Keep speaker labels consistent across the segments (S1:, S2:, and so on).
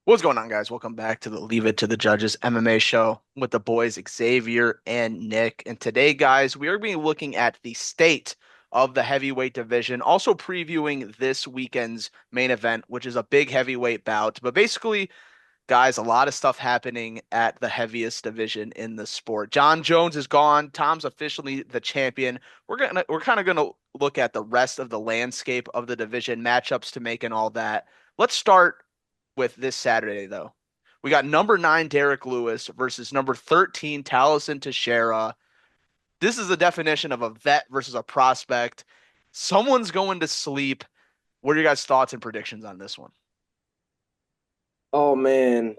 S1: What's going on, guys? Welcome back to the Leave It to the Judges MMA show with the boys Xavier and Nick. And today, guys, we are going to be looking at the state of the heavyweight division, also previewing this weekend's main event, which is a big heavyweight bout. But basically, guys, a lot of stuff happening at the heaviest division in the sport. John Jones is gone. Tom's officially the champion. We're kind of gonna look at the rest of the landscape of the division, matchups to make and all that. Let's start with this Saturday, though. We got number 9 Derek Lewis versus number 13 Taliesin Teixeira. This is the definition of a vet versus a prospect. Someone's going to sleep. What are your guys' thoughts and predictions on this one?
S2: Oh man,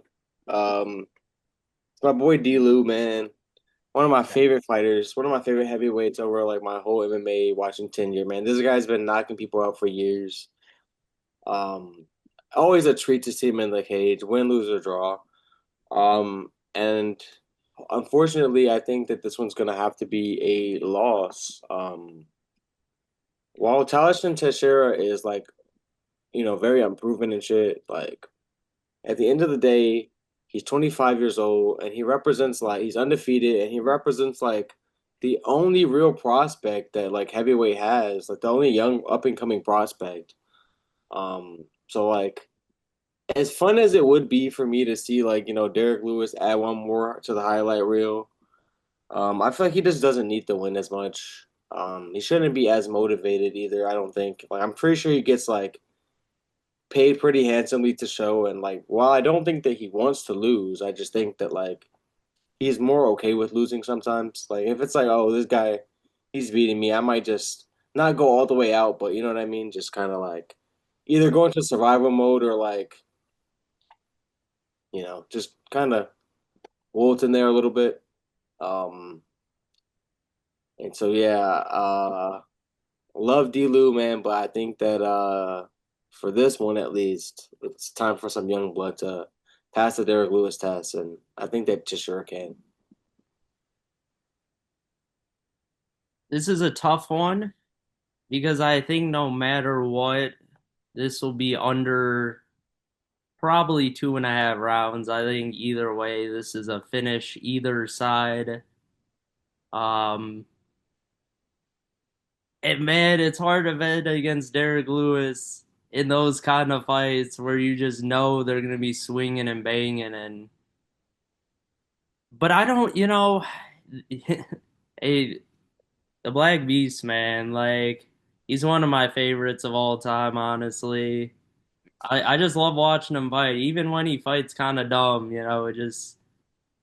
S2: it's my boy D. man. One of my
S1: Yeah.
S2: favorite fighters, one of my favorite heavyweights over like my whole MMA watching tenure, man. This guy's been knocking people out for years. Um, Always a treat to see him in the cage, win, lose, or draw. And unfortunately, I think that this one's gonna have to be a loss. While Talishan Teixeira is like, very unproven and shit, like at the end of the day, he's 25 years old and he represents like he's undefeated and he represents like the only real prospect that like heavyweight has, like the only young up and coming prospect. So like as fun as it would be for me to see like, Derek Lewis add one more to the highlight reel, I feel like he just doesn't need to win as much. He shouldn't be as motivated either, I don't think. Like I'm pretty sure he gets like paid pretty handsomely to show. And like, while I don't think that he wants to lose, I just think that like he's more okay with losing sometimes. Like if it's like, oh, this guy, he's beating me, I might just not go all the way out, but you know what I mean? Just kind of like either go into survival mode or like, just kind of wilt in there a little bit. Um, and so yeah, love D. man, but I think that for this one at least, it's time for some young blood to pass the Derek Lewis test, and I think that Teixeira can.
S3: This is a tough one because I think no matter what, this will be under probably 2.5 rounds. I think either way, this is a finish either side. Um, and man, it's hard to bet against Derek Lewis in those kind of fights where you just know they're gonna be swinging and banging but I don't, hey, the Black Beast, man, like he's one of my favorites of all time, honestly. I just love watching him fight. Even when he fights kind of dumb, it just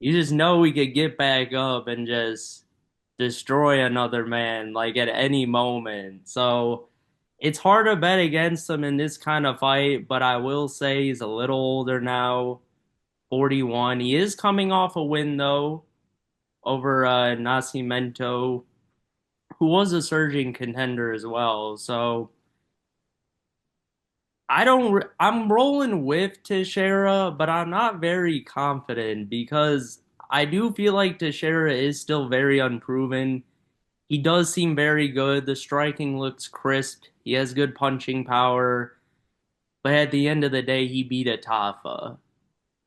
S3: you just know he could get back up and just destroy another man like at any moment. So it's hard to bet against him in this kind of fight, but I will say he's a little older now, 41. He is coming off a win though over Nascimento, who was a surging contender as well. So I'm rolling with Teixeira, but I'm not very confident because I do feel like Teixeira is still very unproven. He does seem very good. The striking looks crisp. He has good punching power. But at the end of the day, he beat a Tafa.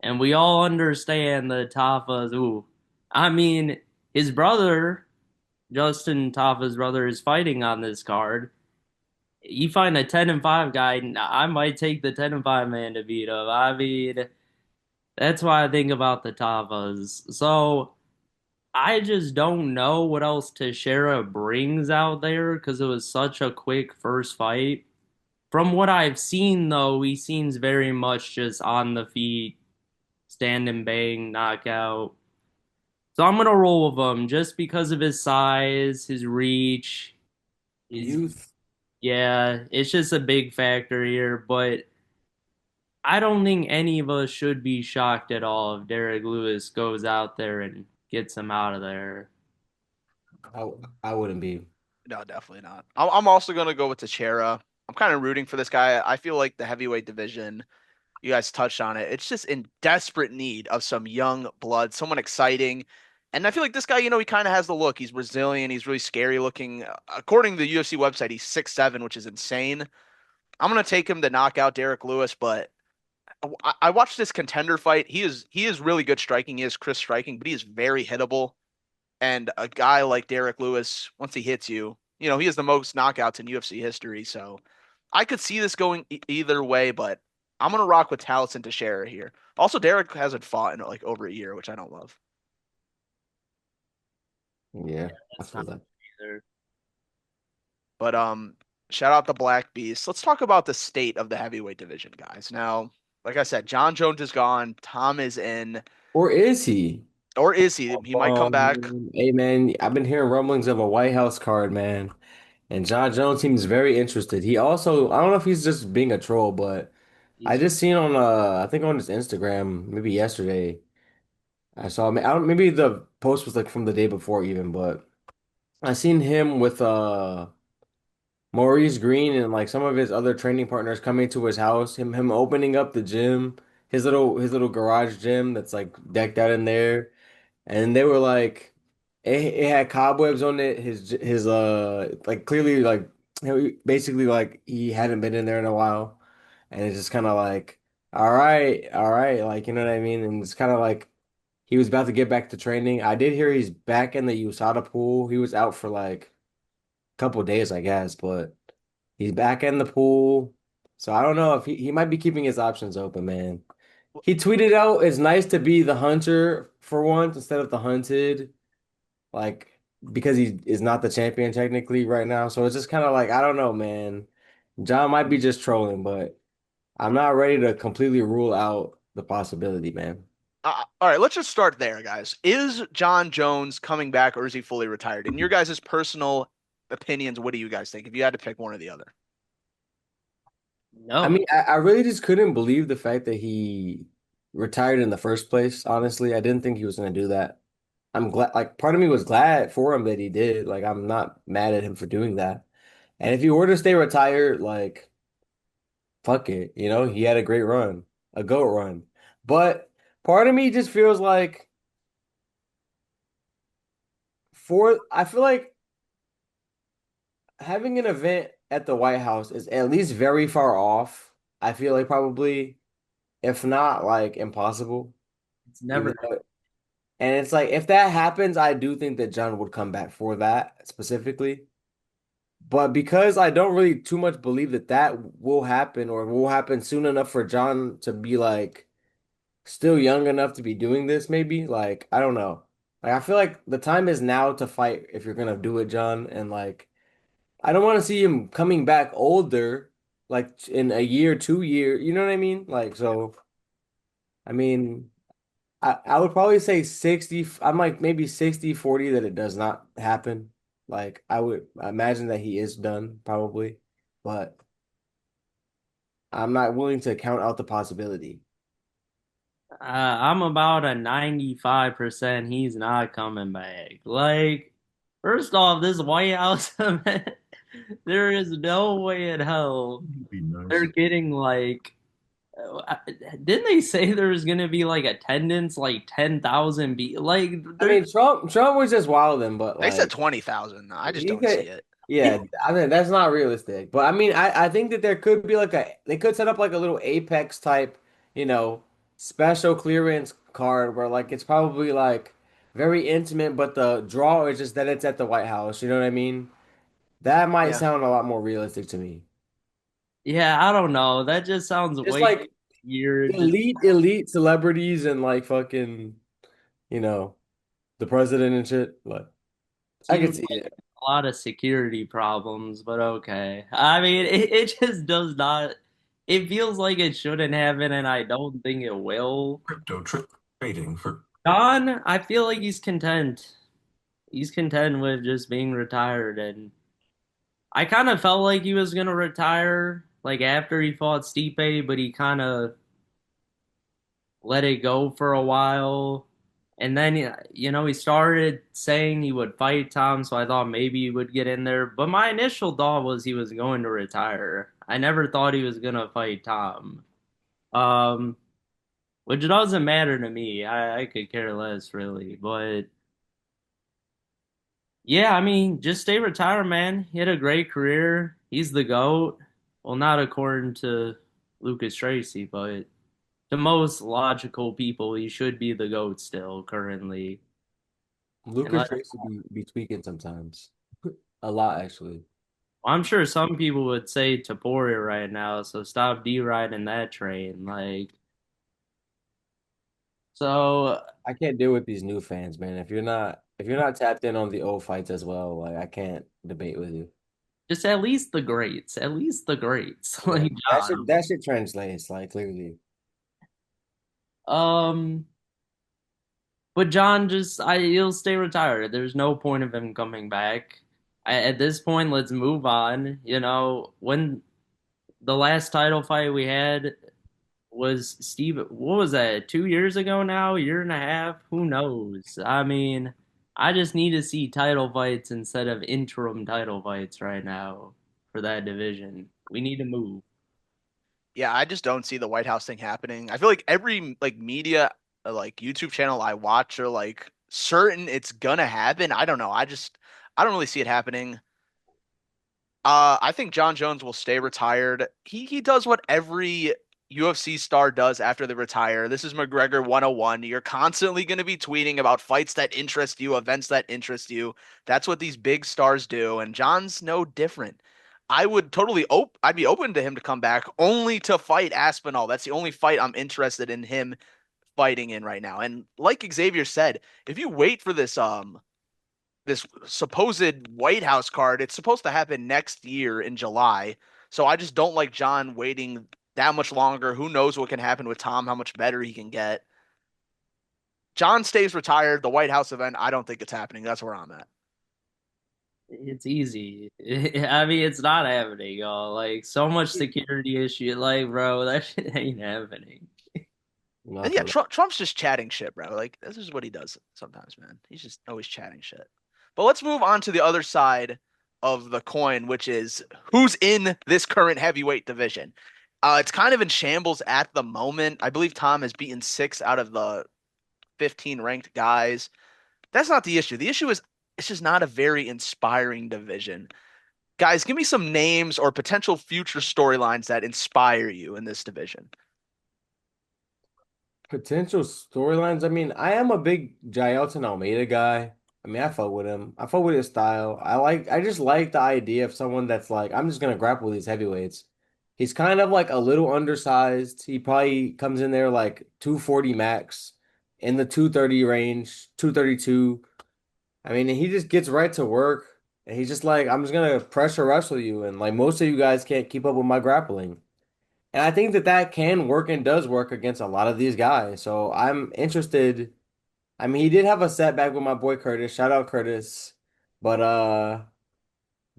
S3: And we all understand the Tafa's, ooh. I mean, his brother, Justin Tafa's brother, is fighting on this card. You find a 10-5 guy, I might take the 10-5 man to beat him. I mean, that's why I think about the Tavas. So I just don't know what else Teixeira brings out there because it was such a quick first fight. From what I've seen, though, he seems very much just on the feet, stand and bang, knockout. So I'm gonna roll with him just because of his size, his reach, his
S2: Youth.
S3: yeah, it's just a big factor here, but I don't think any of us should be shocked at all if Derek Lewis goes out there and gets him out of there.
S4: I I wouldn't be.
S1: No, definitely not. I'm also going to go with Teixeira. I'm kind of rooting for this guy. I feel like the heavyweight division, you guys touched on it. It's just in desperate need of some young blood, someone exciting. And I feel like this guy, he kind of has the look. He's Brazilian. He's really scary looking. According to the UFC website, he's 6'7", which is insane. I'm going to take him to knock out Derek Lewis, but I watched this contender fight. He is really good striking. He is crisp striking, but he is very hittable. And a guy like Derek Lewis, once he hits you, he has the most knockouts in UFC history. So I could see this going either way, but I'm gonna rock with Taliesin Teixeira here. Also, Derek hasn't fought in like over a year, which I don't love.
S4: Yeah, I
S3: That's
S4: feel
S3: not
S4: that.
S3: either.
S1: But shout out the Black Beast. Let's talk about the state of the heavyweight division, guys. Now, like I said, John Jones is gone. Tom is in,
S4: Or is he?
S1: or is he? He might come back.
S4: Hey man, I've been hearing rumblings of a White House card, man. And John Jones seems very interested. He also, I don't know if he's just being a troll, but I
S3: He's
S4: just seen on I think on his Instagram, maybe yesterday, I saw I don't maybe the post was like from the day before even, but I seen him with Maurice Green and like some of his other training partners coming to his house, him opening up the gym, his little garage gym that's like decked out in there. And they were like, it had cobwebs on it. His like clearly like basically like he hadn't been in there in a while, and it's just kind of like, all right, like you know what I mean. And it's kind of like he was about to get back to training. I did hear he's back in the USADA pool. He was out for like a couple of days, I guess, but he's back in the pool. So I don't know if he might be keeping his options open, man. He tweeted out, "It's nice to be the hunter for once instead of the hunted." Like because he is not the champion technically right now. So it's just kind of like I don't know, man. John might be just trolling, but I'm not ready to completely rule out the possibility, man.
S1: All right, let's just start there, guys. Is John Jones coming back or is he fully retired? In your guys' personal opinions, what do you guys think? If you had to pick one or the other.
S4: I
S3: no.
S4: mean, I really just couldn't believe the fact that he retired in the first place. Honestly, I didn't think he was going to do that. I'm glad, like, part of me was glad for him that he did. Like, I'm not mad at him for doing that. And if he were to stay retired, like, fuck it, he had a great run, a GOAT run. But part of me just feels like I feel like having an event at the White House is at least very far off. I feel like probably, if not like impossible,
S3: It's never.
S4: even though, and it's like if that happens, I do think that John would come back for that specifically. But because I don't really too much believe that that will happen or will happen soon enough for John to be like still young enough to be doing this, maybe. Like, I don't know. Like, I feel like the time is now to fight if you're gonna do it, John. And like, I don't want to see him coming back older, like in a year, 2 year. You know what I mean? Like, so I mean, I would probably say 60. I'm like maybe 60-40 that it does not happen. Like, I would imagine that he is done probably, but I'm not willing to count out the possibility.
S3: I'm about a 95% he's not coming back. Like, first off, this White House event, there is no way in hell
S4: Be nice.
S3: they're getting like. Didn't they say there was gonna be like attendance like 10,000 like
S4: I
S3: they're
S4: mean, Trump was just wilding, but
S1: They said
S4: like
S1: 20,000. I just
S4: he
S1: don't see
S4: could,
S1: it.
S4: yeah. I mean, that's not realistic. But I mean, I think that there could be like they could set up like a little Apex type, you know, special clearance card where like it's probably like very intimate, but the draw is just that it's at the White House. You know what I mean? That might
S1: Yeah.
S4: sound a lot more realistic to me.
S3: Yeah, I don't know. That just sounds
S4: Just
S3: way
S4: like
S3: weird. Just
S4: elite celebrities and like fucking, you know, the president and shit. Like I
S3: seems
S4: could see it.
S3: a lot of security problems, but okay. I mean, it just does not. It feels like it shouldn't happen, and I don't think it will.
S4: Crypto trading for
S3: Don, I feel like he's content. He's content with just being retired, and I kind of felt like he was gonna retire like after he fought Stipe, but he kind of let it go for a while. And then, he started saying he would fight Tom, so I thought maybe he would get in there. But my initial thought was he was going to retire. I never thought he was going to fight Tom. Um, which doesn't matter to me. I could care less, really. But yeah, I mean, just stay retired, man. He had a great career. He's the GOAT. Well, not according to Lucas Tracy, but. To most logical people, he should be the GOAT still currently. And
S4: Lucas
S3: like,
S4: Trace would be tweaking sometimes. A lot, actually.
S3: I'm sure some people would say Taporia right now, so stop D-riding that train. Like, so
S4: I can't deal with these new fans, man. If you're not tapped in on the old fights as well, like I can't debate with you.
S3: just at least the greats, at least the greats,
S4: Yeah,
S3: like
S4: that shit
S3: John.
S4: that shit translates like clearly.
S3: Um, but John he'll stay retired. There's no point of him coming back. At this point, let's move on. When the last title fight we had was Steve, what was that, 2 years ago now, year and a half? Who knows? I mean, I just need to see title fights instead of interim title fights right now for that division. We need to move.
S1: Yeah, I just don't see the White House thing happening. I feel like every like media like YouTube channel I watch are like certain it's gonna happen. I don't know. I don't really see it happening. I think John Jones will stay retired. He does what every UFC star does after they retire. This is McGregor 101. You're constantly going to be tweeting about fights that interest you, events that interest you. That's what these big stars do, and John's no different. I'd be open to him to come back only to fight Aspinall. That's the only fight I'm interested in him fighting in right now. And like Xavier said, if you wait for this supposed White House card. It's supposed to happen next year in July. So I just don't like John waiting that much longer. Who knows what can happen with Tom, how much better he can get. John stays retired. The White House event, I don't think it's happening. That's where I'm at.
S3: It's easy. I mean, it's not happening, y'all. Like, so much security issue. Like, bro, that shit ain't happening.
S4: No,
S1: And yeah,
S4: for real.
S1: Trump's just chatting shit, bro. Like this is what he does sometimes, man. He's just always chatting shit. But let's move on to the other side of the coin, which is who's in this current heavyweight division. It's kind of in shambles at the moment. I believe Tom has beaten 6 out of the 15 ranked guys. That's not the issue. The issue is it's just not a very inspiring division. Guys, give me some names or potential future storylines that inspire you in this division.
S4: Potential storylines. I mean, I am a big Jailton Almeida guy. I mean, I fuck with him. I fuck with his style. I just like the idea of someone that's like, I'm just gonna grapple these heavyweights. He's kind of like a little undersized. He probably comes in there like 240 max in the 230 range, 232. I mean, he just gets right to work and he's just like, I'm just gonna pressure wrestle you. And like most of you guys can't keep up with my grappling. And I think that that can work and does work against a lot of these guys. So I'm interested. I mean, he did have a setback with my boy Curtis. Shout out Curtis. But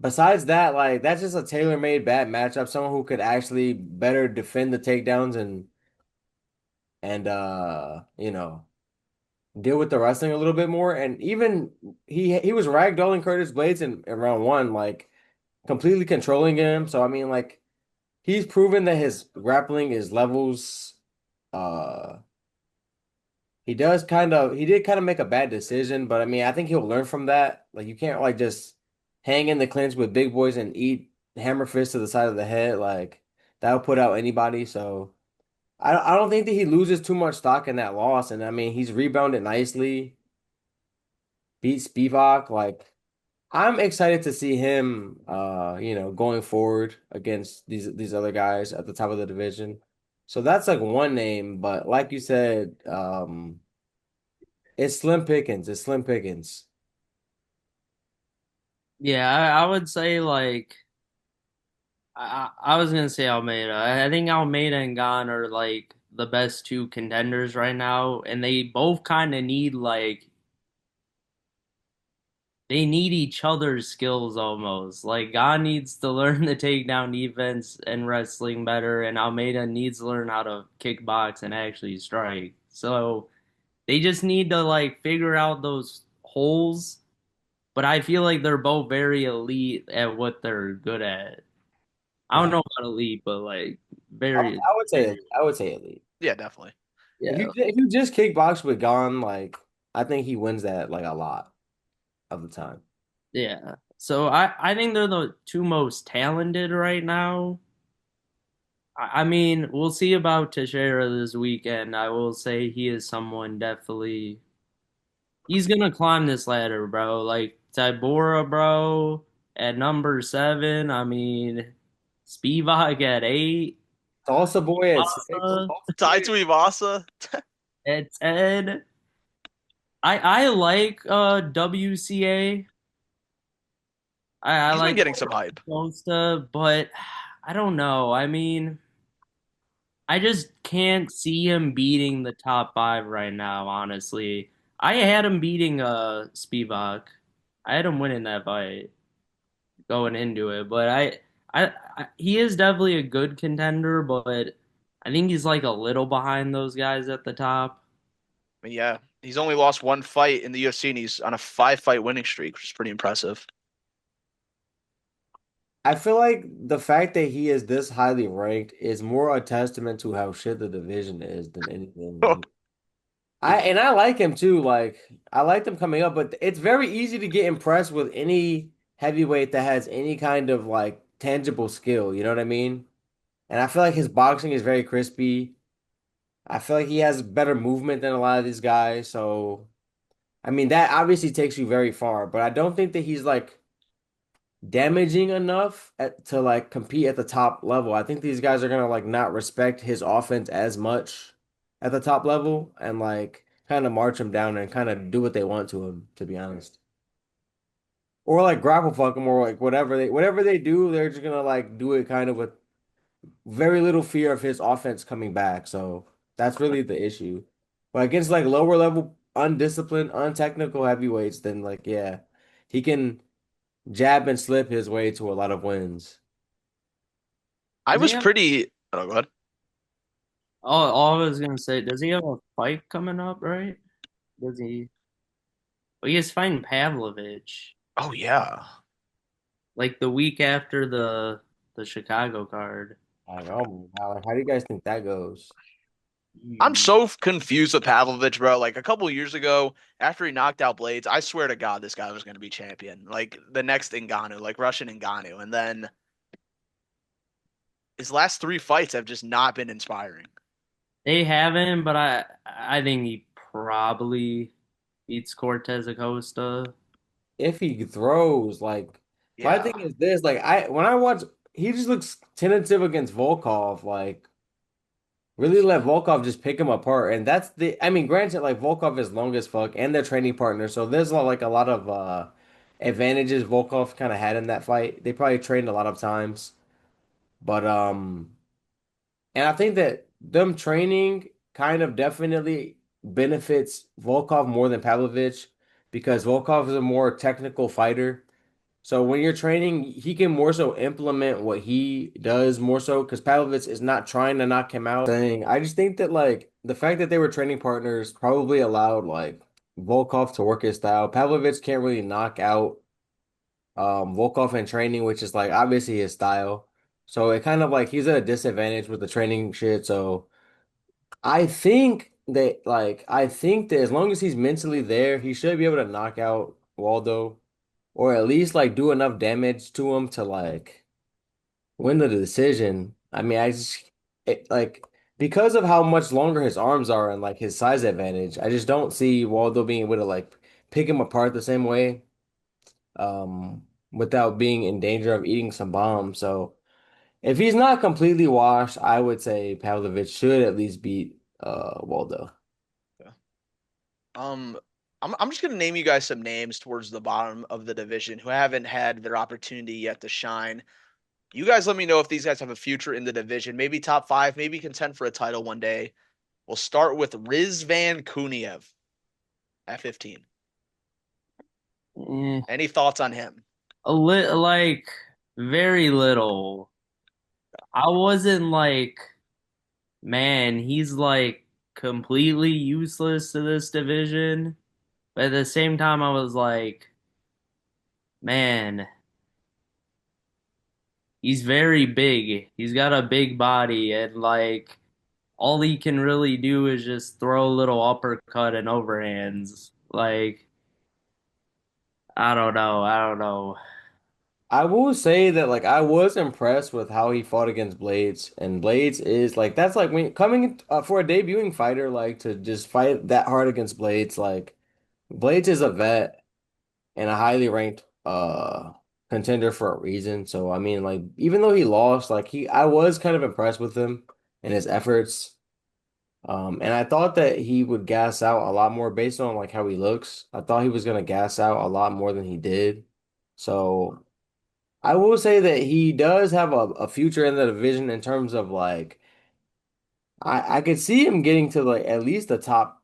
S4: besides that, like that's just a tailor-made bad matchup. Someone who could actually better defend the takedowns and deal with the wrestling a little bit more. And even he was ragdolling Curtis Blades in round one, like completely controlling him. So I mean, like he's proven that his grappling is levels. Uh, he did kind of make a bad decision, but I mean, I think he'll learn from that. Like you can't like just hang in the clinch with big boys and eat hammer fist to the side of the head. Like that'll put out anybody. So I don't think that he loses too much stock in that loss. And I mean, he's rebounded nicely, beat Spivak. Like I'm excited to see him going forward against these other guys at the top of the division. So that's like one name, but like you said, it's slim pickings. It's slim pickings.
S3: Yeah, I would say like I was gonna say Almeida. I think Almeida and Gane are like the best two contenders right now, and they both kind of need like they need each other's skills almost. Like God needs to learn the takedown defense and wrestling better, and Almeida needs to learn how to kickbox and actually strike. So they just need to like figure out those holes. But I feel like they're both very elite at what they're good at. I don't
S4: Yeah,
S3: know about elite, but like
S4: I,
S3: very,
S4: I would say elite.
S1: Yeah, definitely.
S3: yeah,
S4: If you just kickbox with Gon, like I think he wins that like a lot of the time.
S3: yeah. So I think they're the two most talented right now. I mean, we'll see about Teixeira this weekend. I will say he is someone definitely. He's gonna climb this ladder, bro. Like Tybora, bro, at number 7. I mean, Spivak at 8.
S4: Salsa boy at 6.
S3: Uh,
S1: Tai Tuivasa.
S3: at 10. I like WCA. I
S1: He's been
S3: like
S1: getting some hype.
S3: Costa, but I don't know. I mean, I just can't see him beating the top 5 right now, honestly. I had him beating Spivak. I had him winning that fight going into it, but he is definitely a good contender, but I think he's like a little behind those guys at the top.
S1: I mean, yeah, he's only lost one fight in the UFC, and he's on a 5-fight winning streak, which is pretty impressive.
S4: I feel like the fact that he is this highly ranked is more a testament to how shit the division is than anything. Like I like him too. Like I liked him coming up, but it's very easy to get impressed with any heavyweight that has any kind of like tangible skill. You know what I mean? And I feel like his boxing is very crispy. I feel like he has better movement than a lot of these guys. So I mean that obviously takes you very far, but I don't think that he's like damaging enough to like compete at the top level. I think these guys are gonna like not respect his offense as much at the top level and like kind of march him down and kind of do what they want to him, to be honest. Or like grapple fuck him or like whatever they do, they're just gonna like do it kind of with very little fear of his offense coming back. So that's really the issue. But against like lower level, undisciplined, untechnical heavyweights, then like yeah, he can jab and slip his way to a lot of wins.
S1: I
S3: Does he
S1: was
S3: have?
S1: pretty. Oh, go ahead.
S3: All I was gonna say, does he have a fight coming up, right? Does he? Well, he is fighting Pavlovich
S1: Oh yeah.
S3: like the week after the Chicago card.
S4: Like, oh my God, like, how do you guys think that goes?
S1: I'm
S3: Hmm.
S1: so confused with Pavlovich, bro. Like a couple years ago, after he knocked out Blades, I swear to God, this guy was going to be champion. Like the next Ngannou, like Russian Ngannou. And then his last 3 fights have just not been inspiring.
S3: They haven't, but I think he probably beats Cortez Acosta.
S4: If he throws, like, my thing
S1: Yeah.
S4: is this, like, when I watch, he just looks tentative against Volkov, like, really let Volkov just pick him apart, and that's I mean, granted, like, Volkov is long as fuck, and they're training partners, so there's like a lot of advantages Volkov kind of had in that fight. They probably trained a lot of times, but and I think that them training kind of definitely benefits Volkov more than Pavlovich because Volkov is a more technical fighter. So when you're training, he can more so implement what he does more so because Pavlovich is not trying to knock him out. Saying, I just think that like the fact that they were training partners probably allowed like Volkov to work his style. Pavlovich can't really knock out Volkov in training, which is like obviously his style. So it kind of like he's at a disadvantage with the training shit. So I think that as long as he's mentally there, he should be able to knock out Waldo or at least like do enough damage to him to like win the decision. I mean, like because of how much longer his arms are and like his size advantage, I just don't see Waldo being able to like pick him apart the same way without being in danger of eating some bombs. So if he's not completely washed, I would say Pavlovich should at least beat Waldo.
S1: Yeah. Um, I'm just gonna name you guys some names towards the bottom of the division who haven't had their opportunity yet to shine. You guys let me know if these guys have a future in the division, maybe top 5, maybe contend for a title one day. We'll start with Rizvan Kuniev at 15.
S3: Eh,
S1: Any thoughts on him?
S3: like very little. I wasn't like, man, he's like completely useless to this division. But at the same time, I was like, man, he's very big. He's got a big body, and like all he can really do is just throw a little uppercut and overhands. Like, I don't know. I don't know.
S4: I will say that like I was impressed with how he fought against Blades, and Blades is like that's like when coming for a debuting fighter like to just fight that hard against Blades like Blades is a vet and a highly ranked contender for a reason. So I mean like even though he lost, like he I was kind of impressed with him and his efforts. And I thought that he would gas out a lot more based on like how he looks. I thought he was gonna gas out a lot more than he did. So I will say that he does have a future in the division in terms of like I could see him getting to like at least the top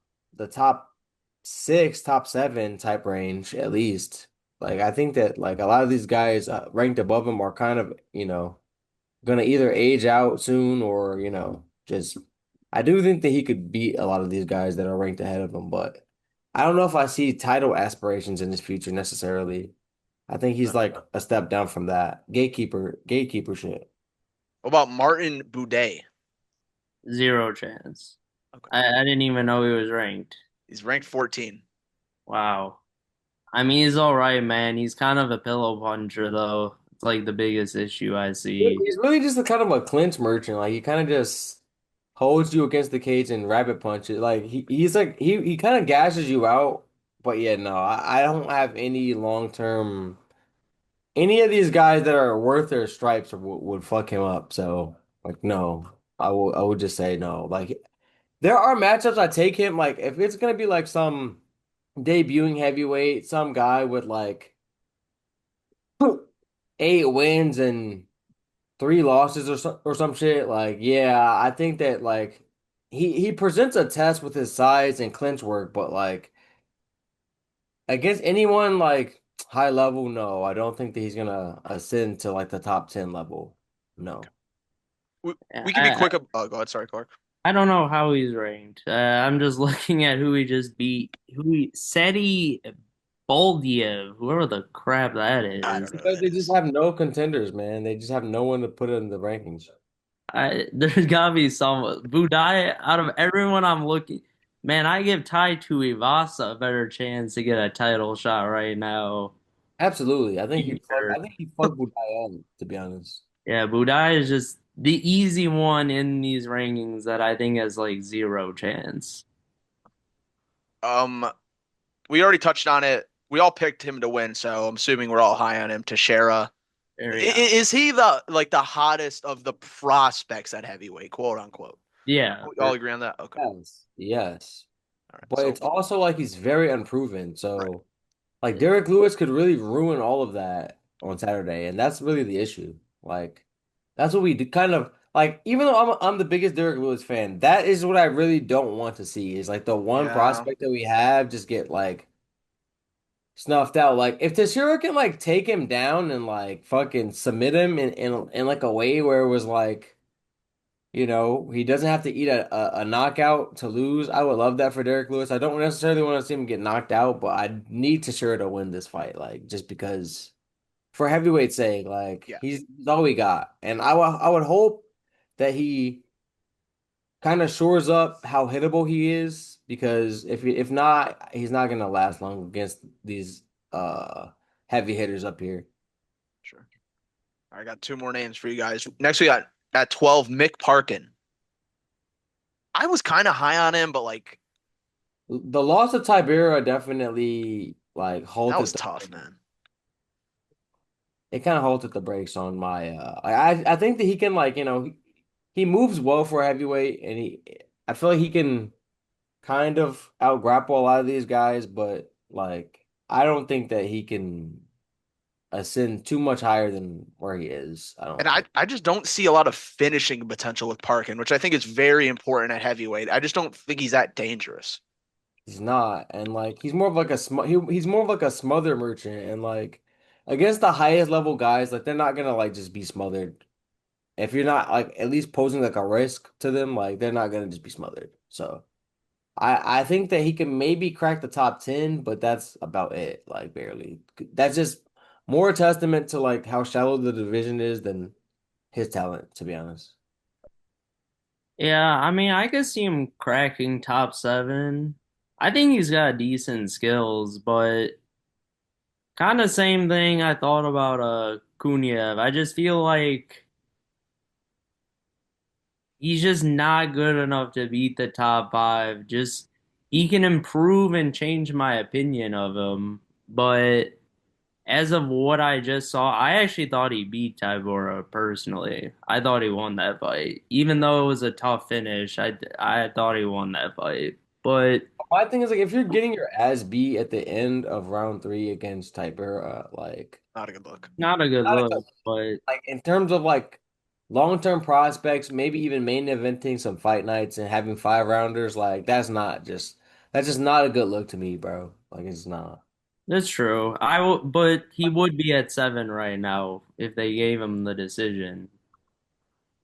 S4: six, top seven type range at least. Like I think that like a lot of these guys ranked above him are kind of, gonna either age out soon or, just I do think that he could beat a lot of these guys that are ranked ahead of him, but I don't know if I see title aspirations in his future necessarily. I think he's like a step down from that. Gatekeeper shit.
S1: What about Martin Boudet?
S3: Zero chance.
S1: Okay.
S3: I didn't even know he was ranked.
S1: He's ranked 14.
S3: Wow. I mean, he's all right, man. He's kind of a pillow puncher, though. It's like the biggest issue I see.
S4: He's really just a kind of a clinch merchant. Like he kind of just holds you against the cage and rabbit punches. Like he's like he kind of gashes you out. But yeah, no, I don't have any long term. Any of these guys that are worth their stripes would fuck him up. So like no, I would just say no. Like there are matchups I take him. Like if it's gonna be like some debuting heavyweight, some guy with like 8 wins and 3 losses or some shit. Like, yeah, I think that like he presents a test with his size and clinch work, but like against anyone like high level, no, I don't think that he's gonna ascend to like the top 10 level. No.
S1: We, we can be
S3: I,
S1: quick. Oh, go ahead. Sorry, Clark.
S3: I don't know how he's ranked. I'm just looking at who he just beat. Seti Boldiev, whoever the crap that
S1: I
S3: is.
S1: don't know who
S4: Because
S1: that
S4: they just
S1: is.
S4: have no contenders, man. They just have no one to put in the rankings.
S3: There's gotta be some Budai out of everyone I'm looking. Man, I give Tai Tuivasa a better chance to get a title shot right now.
S4: Absolutely.
S3: Better.
S4: I think he fucked Buday up, to be honest.
S3: Yeah, Budai is just the easy one in these rankings that I think has like zero chance.
S1: Um, we already touched on it. We all picked him to win, so I'm assuming we're all high on him. Teixeira.
S3: Yeah.
S1: Is he the hottest of the prospects at heavyweight, quote unquote?
S3: Yeah.
S1: We all agree on that? Okay.
S4: Yes. Yes.
S1: All right.
S4: But
S1: So
S4: it's also like he's very unproven.
S1: right.
S4: So like Derek Lewis could really ruin all of that on Saturday, and that's really the issue. Like that's what we did kind of like even though I'm the biggest Derek Lewis fan, that is what I really don't want to see is like the one
S1: Yeah.
S4: prospect that we have just get like snuffed out. Like if Teixeira can like take him down and like fucking submit him in like a way where it was like, he doesn't have to eat a knockout to lose. I would love that for Derek Lewis. I don't necessarily want to see him get knocked out, but I need Teixeira to win this fight, like just because for heavyweight's sake, like
S1: Yeah.
S4: he's all we got. And I would hope that he kind of shores up how hittable he is because if not, he's not gonna last long against these uh heavy hitters up here.
S1: Sure. All right, I got two more names for you guys. Next, we got at 12, Mick Parkin. I was kind of high on him, but like
S4: The loss of Tibera definitely like
S1: that
S4: halted
S1: was tough, man.
S4: it kind of halted the brakes on my I think that he can like, he moves well for a heavyweight and I feel like he can kind of out grapple a lot of these guys, but like I don't think that he can ascend too much higher than where he is. I
S1: And
S4: don't
S1: I,
S4: think
S1: I just don't see a lot of finishing potential with Parkin, which I think is very important at heavyweight. I just don't think he's that dangerous.
S4: he's not. And like he's more of like he's more of like a smother merchant and like against the highest level guys, like they're not gonna like just be smothered. If you're not like at least posing like a risk to them, like they're not gonna just be smothered. So I think that he can maybe crack the top 10, but that's about it, like barely. That's just more testament to like how shallow the division is than his talent, to be honest.
S3: Yeah, I mean, I could see him cracking top seven. I think he's got decent skills, but kind of same thing I thought about Kunyev. I just feel like he's just not good enough to beat the top five. Just he can improve and change my opinion of him, but as of what I just saw, I actually thought he beat Tybura personally. I thought he won that fight, even though it was a tough finish. I thought he won that fight, but
S4: My thing is like if you're getting your ass beat at the end of round three against Tybura, like
S1: Not a good look.
S3: not a good
S4: not a
S3: look.
S4: good,
S3: But
S4: like in terms of like long-term prospects, maybe even main eventing some fight nights and having five rounders, like that's just not a good look to me, bro. Like it's not.
S3: that's true. I will, but he would be at seven right now if they gave him the decision.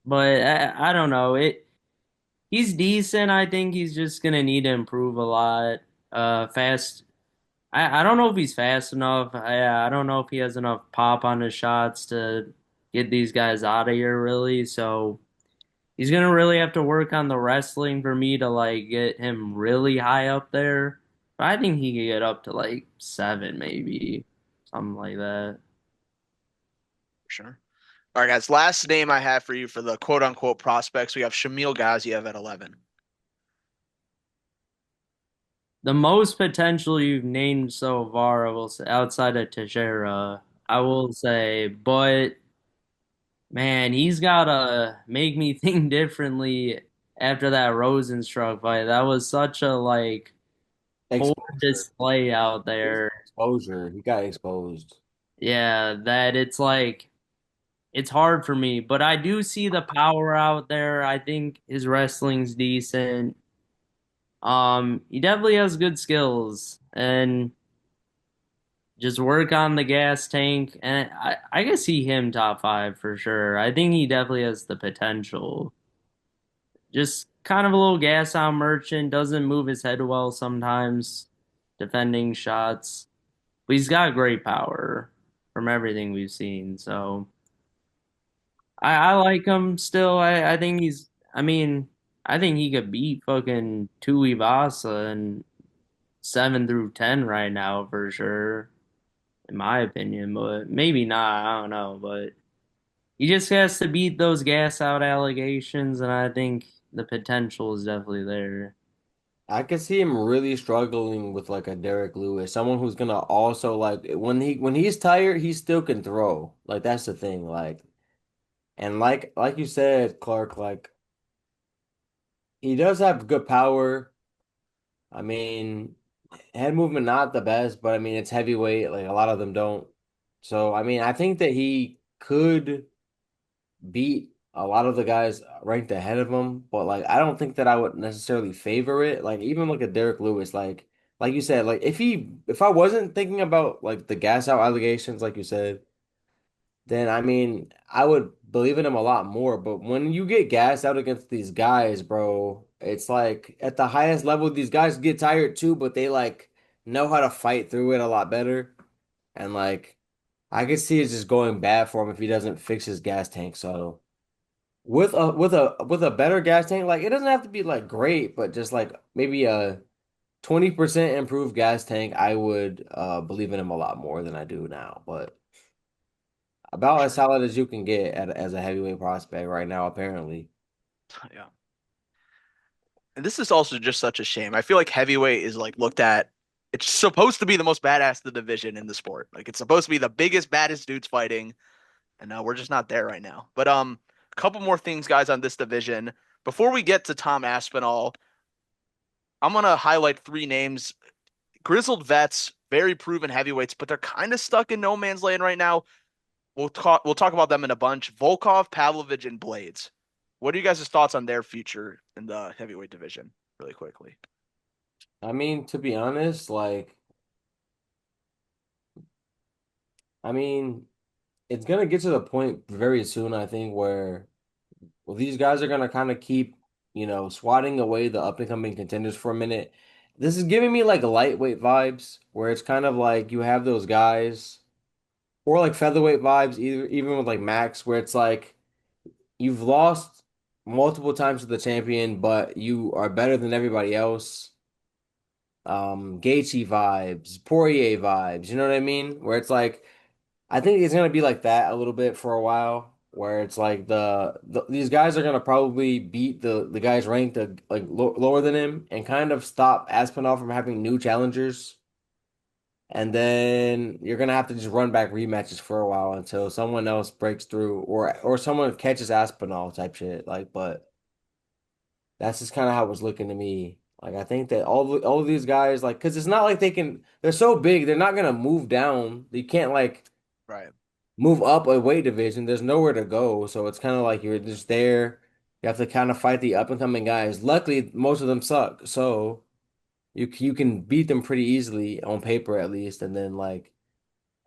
S3: But I don't know. He's decent. I think he's just gonna need to improve a lot. Fast. I don't know if he's fast enough. I don't know if he has enough pop on his shots to get these guys out of here, really. So he's gonna really have to work on the wrestling for me to like get him really high up there. But I think he could get up to like seven, maybe something like that.
S1: Sure. All right, guys. Last name I have for you for the quote unquote prospects. We have Shamil Gaziev at 11.
S3: The most potential you've named so far, I will say, outside of Teixeira, I will say, but man, he's gotta make me think differently after that Rosenstruck fight. That was such a like poor
S4: Exposure.
S3: display out there.
S4: Exposure. He got exposed.
S3: Yeah, that it's like it's hard for me, but I do see the power out there. I think his wrestling's decent. He definitely has good skills and just work on the gas tank. And I can see him top five for sure. I think he definitely has the potential. Just kind of a little gas out merchant, doesn't move his head well sometimes, defending shots. But he's got great power from everything we've seen. So I like him still. I think I mean, I think he could beat fucking Tuivasa and 7 through 10 right now for sure, in my opinion, but maybe not. I don't know. But he just has to beat those gas out allegations, and I think the potential is definitely there.
S4: I could see him really struggling with like a Derek Lewis, someone who's gonna also like when he's tired, he still can throw. Like that's the thing. Like and like you said, Clark, like he does have good power. I mean, head movement not the best, but I mean it's heavyweight. Like a lot of them don't. So I mean, I think that he could beat a lot of the guys ranked ahead of him, but like I don't think that I would necessarily favor it. Like even look at Derek Lewis, like you said, like if I wasn't thinking about like the gas out allegations, like you said, then I mean I would believe in him a lot more. But when you get gassed out against these guys, bro, it's like at the highest level, these guys get tired too, but they like know how to fight through it a lot better. And like I could see it just going bad for him if he doesn't fix his gas tank. So with a better gas tank, like it doesn't have to be like great, but just like maybe a 20% improved gas tank, I would believe in him a lot more than I do now. But about as
S1: Sure.
S4: solid as you can get as a heavyweight prospect right now, apparently.
S1: Yeah. And this is also just such a shame. I feel like heavyweight is like looked at. It's supposed to be the most badass of the division in the sport. Like it's supposed to be the biggest, baddest dudes fighting, and we're just not there right now. But a couple more things, guys, on this division before we get to Tom Aspinall. I'm gonna highlight three names: grizzled vets, very proven heavyweights, but they're kind of stuck in no man's land right now. We'll talk about them in a bunch. Volkov, Pavlovich, and Blades. What are you guys' thoughts on their future in the heavyweight division, really quickly?
S4: I mean, to be honest, like I mean, it's gonna get to the point very soon, I think, where well, these guys are gonna kind of keep, swatting away the up and coming contenders for a minute. This is giving me like lightweight vibes, where it's kind of like you have those guys, or like featherweight vibes, either even with like Max, where it's like you've lost multiple times to the champion, but you are better than everybody else. Gaethje vibes, Poirier vibes, you know what I mean? Where it's like I think it's gonna be like that a little bit for a while, where it's like these guys are gonna probably beat the guys ranked like lower than him and kind of stop Aspinall from having new challengers. And then you're gonna have to just run back rematches for a while until someone else breaks through or someone catches Aspinall type shit. Like, but that's just kind of how it was looking to me. Like, I think that all of these guys, like, because it's not like they're so big, they're not gonna move down. They can't like
S1: Right.
S4: move up a weight division. There's nowhere to go, so it's kind of like you're just there. You have to kind of fight the up and coming guys. Luckily, most of them suck, so you can beat them pretty easily on paper at least, and then like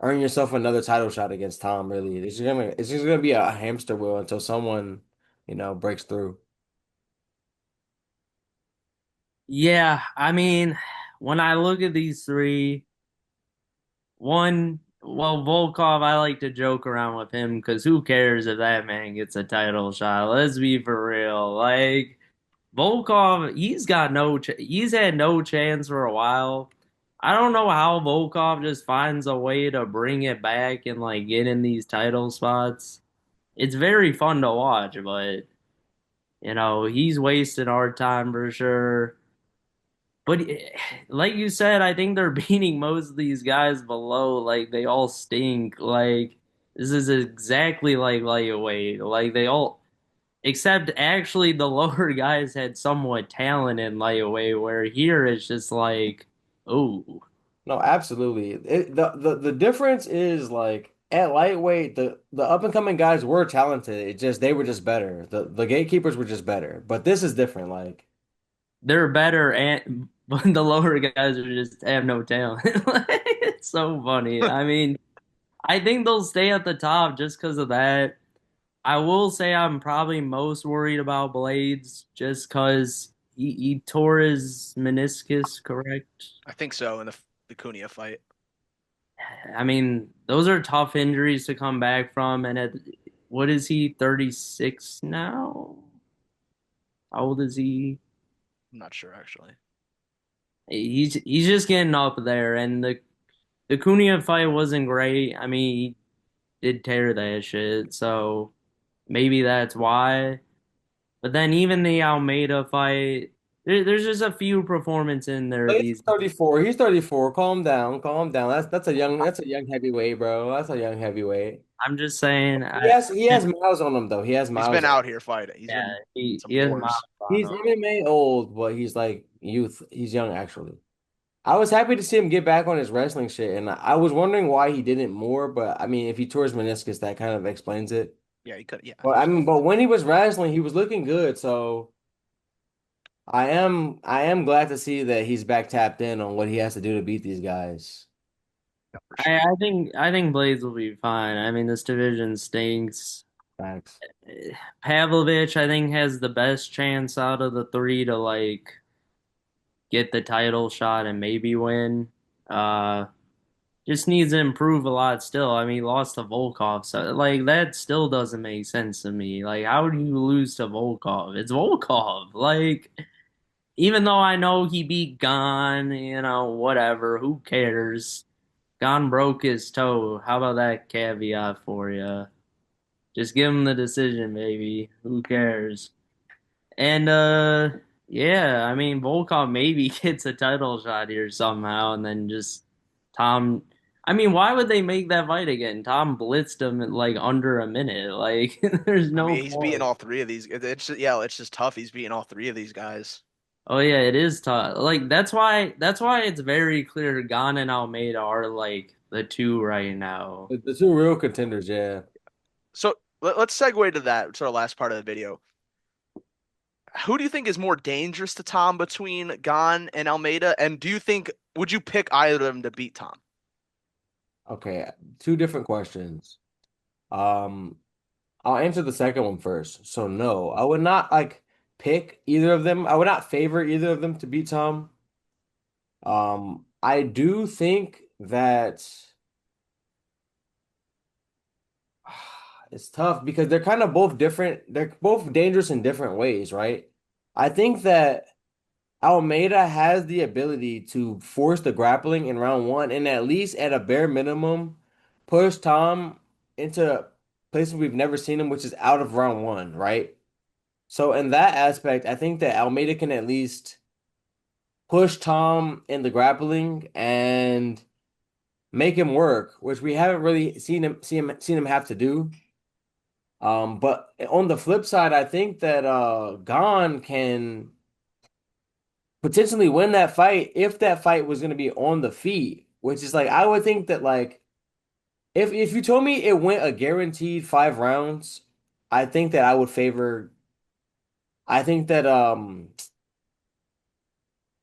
S4: earn yourself another title shot against Tom. Really, it's just gonna be a hamster wheel until someone breaks through.
S3: Yeah, I mean, when I look at these three, well, Volkov, I like to joke around with him because who cares if that man gets a title shot? Let's be for real. Like, Volkov, he's had no chance for a while. I don't know how Volkov just finds a way to bring it back and like get in these title spots. It's very fun to watch, but he's wasting our time for sure. But like you said, I think they're beating most of these guys below. Like they all stink. Like this is exactly like lightweight. Like they all, except actually the lower guys had somewhat talent in lightweight. Where here it's just like, oh,
S4: No, absolutely. The difference is like at lightweight, the up and coming guys were talented. It just they were just better. The gatekeepers were just better. But this is different. Like
S3: they're better, and but the lower guys are just have no talent. Like, it's so funny. I mean, I think they'll stay at the top just because of that. I will say I'm probably most worried about Blades just because he tore his meniscus, correct?
S1: I think so in the Cunha fight.
S3: I mean, those are tough injuries to come back from. And what is he, 36 now? How old is he?
S1: I'm not sure actually.
S3: He's just getting up there. And the Cunha fight wasn't great. I mean, he did tear that shit. So maybe that's why. But then even the Almeida fight, there's just a few performance in there.
S4: Blaze is
S3: These
S4: 34. He's 34. Calm down. Calm down. That's a young heavyweight, bro. That's a young heavyweight.
S3: I'm just saying,
S4: He has miles on him though. He has
S1: He's
S4: miles
S1: been
S4: on him.
S1: out here fighting. He's
S3: yeah,
S1: been
S3: he
S1: some
S3: he has miles
S1: wars.
S3: on
S4: He's
S3: him.
S4: MMA old, but he's like youth. He's young actually. I was happy to see him get back on his wrestling shit, and I was wondering why he didn't more. But I mean, if he tore his meniscus, that kind of explains it.
S1: Yeah, he could. Yeah,
S4: But I mean, but when he was wrestling, he was looking good. So I am glad to see that he's back tapped in on what he has to do to beat these guys.
S1: yeah, for
S3: I,
S1: sure.
S3: I think I think Blades will be fine. I mean, this division stinks.
S4: Facts.
S3: Pavlovich, I think, has the best chance out of the three to like get the title shot and maybe win. Uh, just needs to improve a lot still. I mean, he lost to Volkov, so like that still doesn't make sense to me. Like, how do you lose to Volkov? It's Volkov. Like, even though I know he beat Gane, whatever. Who cares? Gane broke his toe. How about that caveat for you? Just give him the decision, baby. Who cares? And yeah, I mean Volkov maybe gets a title shot here somehow, and then just Tom. I mean, why would they make that fight again? Tom blitzed him in like under a minute. Like, there's
S1: I
S3: no
S1: mean, he's beating
S3: point.
S1: all three of these. Yeah, it's just tough. He's beating all three of these guys.
S3: Oh yeah, it is tough. Like that's why it's very clear Gane and Almeida are like the two right now.
S4: The two real contenders, yeah.
S1: So let's segue to that sort of last part of the video. Who do you think is more dangerous to Tom between Gon and Almeida? And do you think would you pick either of them to beat Tom?
S4: Okay, two different questions. Um, I'll answer the second one first. So no, I would not like pick either of them. I would not favor either of them to beat Tom. I do think that it's tough because they're kind of both different. They're both dangerous in different ways, right? I think that Almeida has the ability to force the grappling in round one and at least at a bare minimum push Tom into places we've never seen him, which is out of round one, right? So in that aspect, I think that Almeida can at least push Tom in the grappling and make him work, which we haven't really seen him have to do. But on the flip side, I think that Gane can potentially win that fight if that fight was going to be on the feet, which is like I would think that like if you told me it went a guaranteed 5 rounds, I think that I would favor. I think that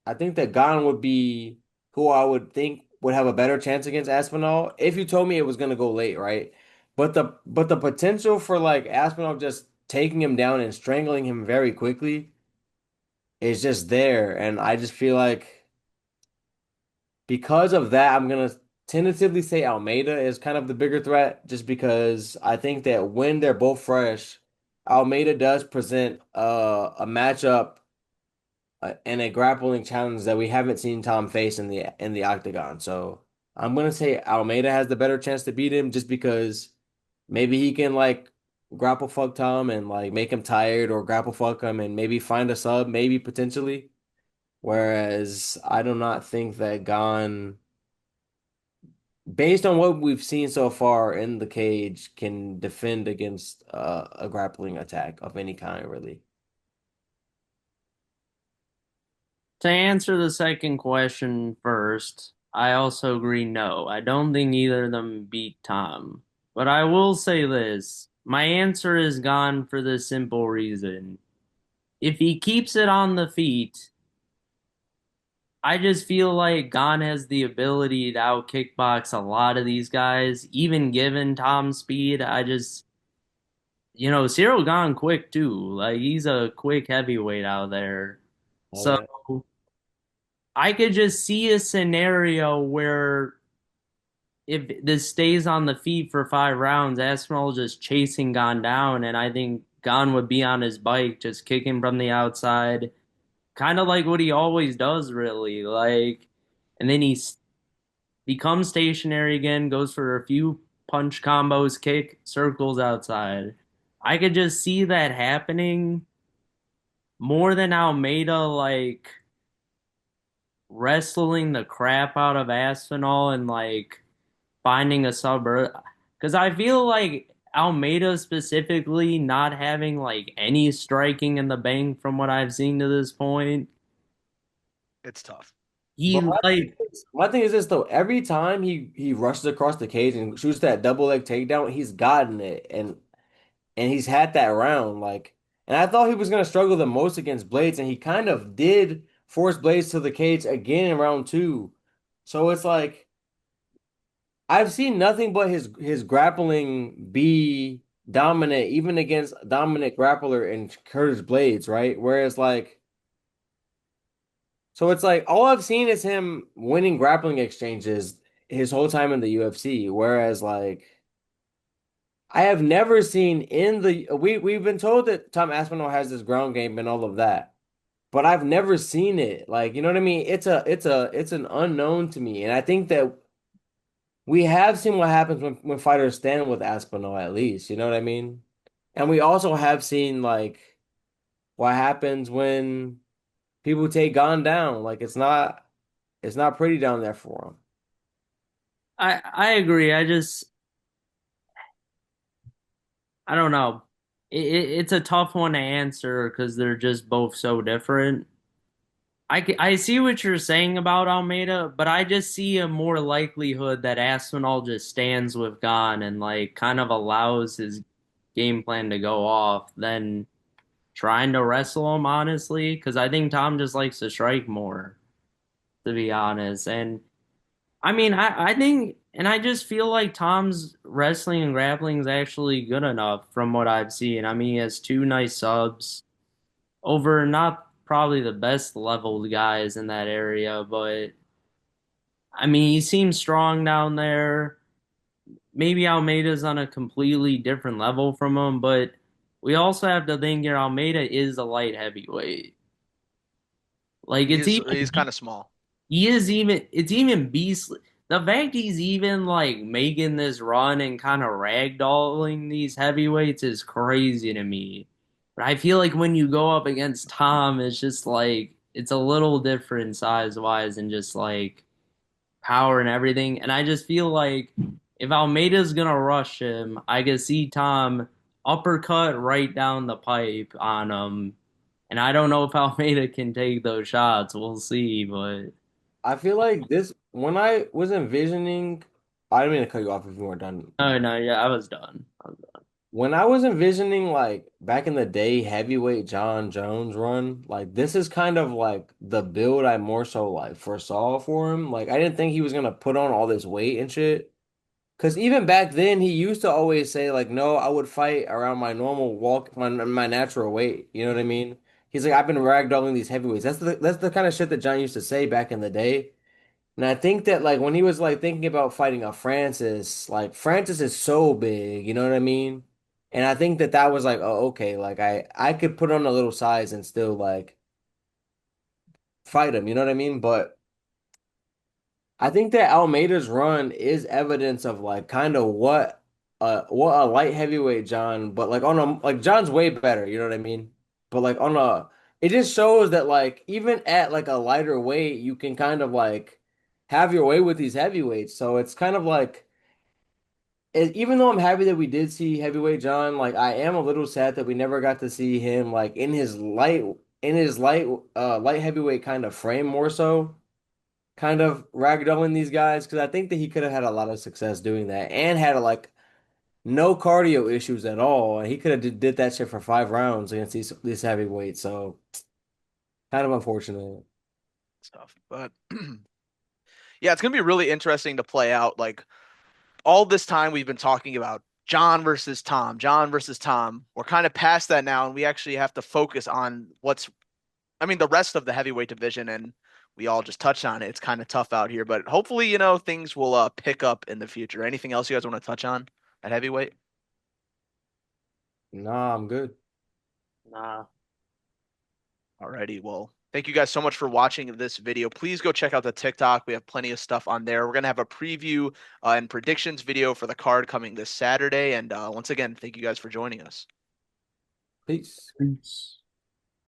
S4: I think that Gane would be who I would think would have a better chance against Aspinall if you told me it was gonna go late, right? But the potential for like Aspinall just taking him down and strangling him very quickly is just there, and I just feel like because of that, I'm gonna tentatively say Almeida is kind of the bigger threat, just because I think that when they're both fresh, Almeida does present a matchup and a grappling challenge that we haven't seen Tom face in the octagon. So I'm gonna say Almeida has the better chance to beat him just because maybe he can like grapple fuck Tom and like make him tired or grapple fuck him and maybe find a sub, maybe potentially. Whereas I do not think that Gon, based on what we've seen so far in the cage, can defend against a grappling attack of any kind, really.
S3: To answer the second question first, I also agree no. I don't think either of them beat Tom. But I will say this. My answer is gone for the simple reason. If he keeps it on the feet, I just feel like Gon has the ability to out kickbox a lot of these guys, even given Tom's speed. Cyril Gon quick too. Like he's a quick heavyweight out there.
S4: Oh
S3: So
S4: yeah.
S3: I could just see a scenario where if this stays on the feet for 5 rounds, Aspinall just chasing Gon down, and I think Gon would be on his bike, just kicking from the outside, kind of like what he always does, really. And then becomes stationary again, goes for a few punch combos, kick, circles outside. I could just see that happening more than Almeida, like wrestling the crap out of Aspinall and like finding a suburb. Because I feel like Almeida specifically not having like any striking in the bank from what I've seen to this point.
S1: It's tough.
S3: He
S4: But
S3: like
S4: my thing is this though, every time he rushes across the cage and shoots that double leg takedown, he's gotten it and he's had that round like and I thought he was gonna struggle the most against Blades and he kind of did force Blades to the cage again in round two. So it's like I've seen nothing but his grappling be dominant even against dominant grappler and Curtis Blades, right? Whereas like so it's like all I've seen is him winning grappling exchanges his whole time in the UFC. Whereas like I have never seen in the we've been told that Tom Aspinall has this ground game and all of that, but I've never seen it. Like, you know what I mean? It's an unknown to me. And I think that we have seen what happens when fighters stand with Aspinall at least, you know what I mean? And we also have seen like what happens when people take Gon down. Like it's not pretty down there for him.
S3: I agree. I don't know. It's a tough one to answer because they're just both so different. I see what you're saying about Almeida, but I just see a more likelihood that Aspinall just stands with Gon and like kind of allows his game plan to go off than trying to wrestle him, honestly, because I think Tom just likes to strike more, to be honest. And I mean, I think, and I just feel like Tom's wrestling and grappling is actually good enough from what I've seen. I mean, he has two nice subs over not probably the best leveled guys in that area, but I mean, he seems strong down there. Maybe Almeida's on a completely different level from him, but we also have to think here Almeida is a light heavyweight. Like it's
S1: He's
S3: even
S1: he's kind of small.
S3: he is even it's even beastly. the fact he's even like making this run and kind of ragdolling these heavyweights is crazy to me. But I feel like when you go up against Tom, it's just like it's a little different size wise and just like power and everything. And I just feel like if Almeida's gonna rush him, I can see Tom uppercut right down the pipe on him. And I don't know if Almeida can take those shots. We'll see, but
S4: I feel like this when I was envisioning, I didn't mean to cut you off if you weren't done.
S3: oh no, yeah, I was done.
S4: When I was envisioning like back in the day heavyweight John Jones run, like this is kind of like the build I more so like foresaw for him. Like I didn't think he was gonna put on all this weight and shit. Cause even back then he used to always say like, no, I would fight around my normal walk, my natural weight. You know what I mean? He's like, I've been ragdolling these heavyweights. That's the kind of shit that John used to say back in the day. And I think that like when he was like thinking about fighting a Francis, like Francis is so big, you know what I mean? And I think that that was like, oh, okay, like I could put on a little size and still like fight him, you know what I mean? But I think that Almeida's run is evidence of like kind of what a light heavyweight John, but like on a like John's way better, you know what I mean? But like on a it just shows that like even at like a lighter weight, you can kind of like have your way with these heavyweights. So it's kind of like even though I'm happy that we did see heavyweight John, like I am a little sad that we never got to see him like in his light heavyweight kind of frame more so kind of ragdolling these guys because I think that he could have had a lot of success doing that and had like no cardio issues at all. And he could have did that shit for 5 rounds against these heavyweights. So kind of unfortunate.
S1: Stuff. But yeah, it's gonna be really interesting to play out. Like all this time we've been talking about John versus Tom, John versus Tom. We're kind of past that now, and we actually have to focus on the rest of the heavyweight division, and we all just touched on it. It's kind of tough out here, but hopefully, things will pick up in the future. Anything else you guys want to touch on at heavyweight?
S4: Nah, I'm good.
S3: Nah.
S1: Alrighty, well, thank you guys so much for watching this video. Please go check out the TikTok. We have plenty of stuff on there. We're gonna have a preview and predictions video for the card coming this Saturday. And once again, thank you guys for joining us.
S4: Peace.
S3: Peace.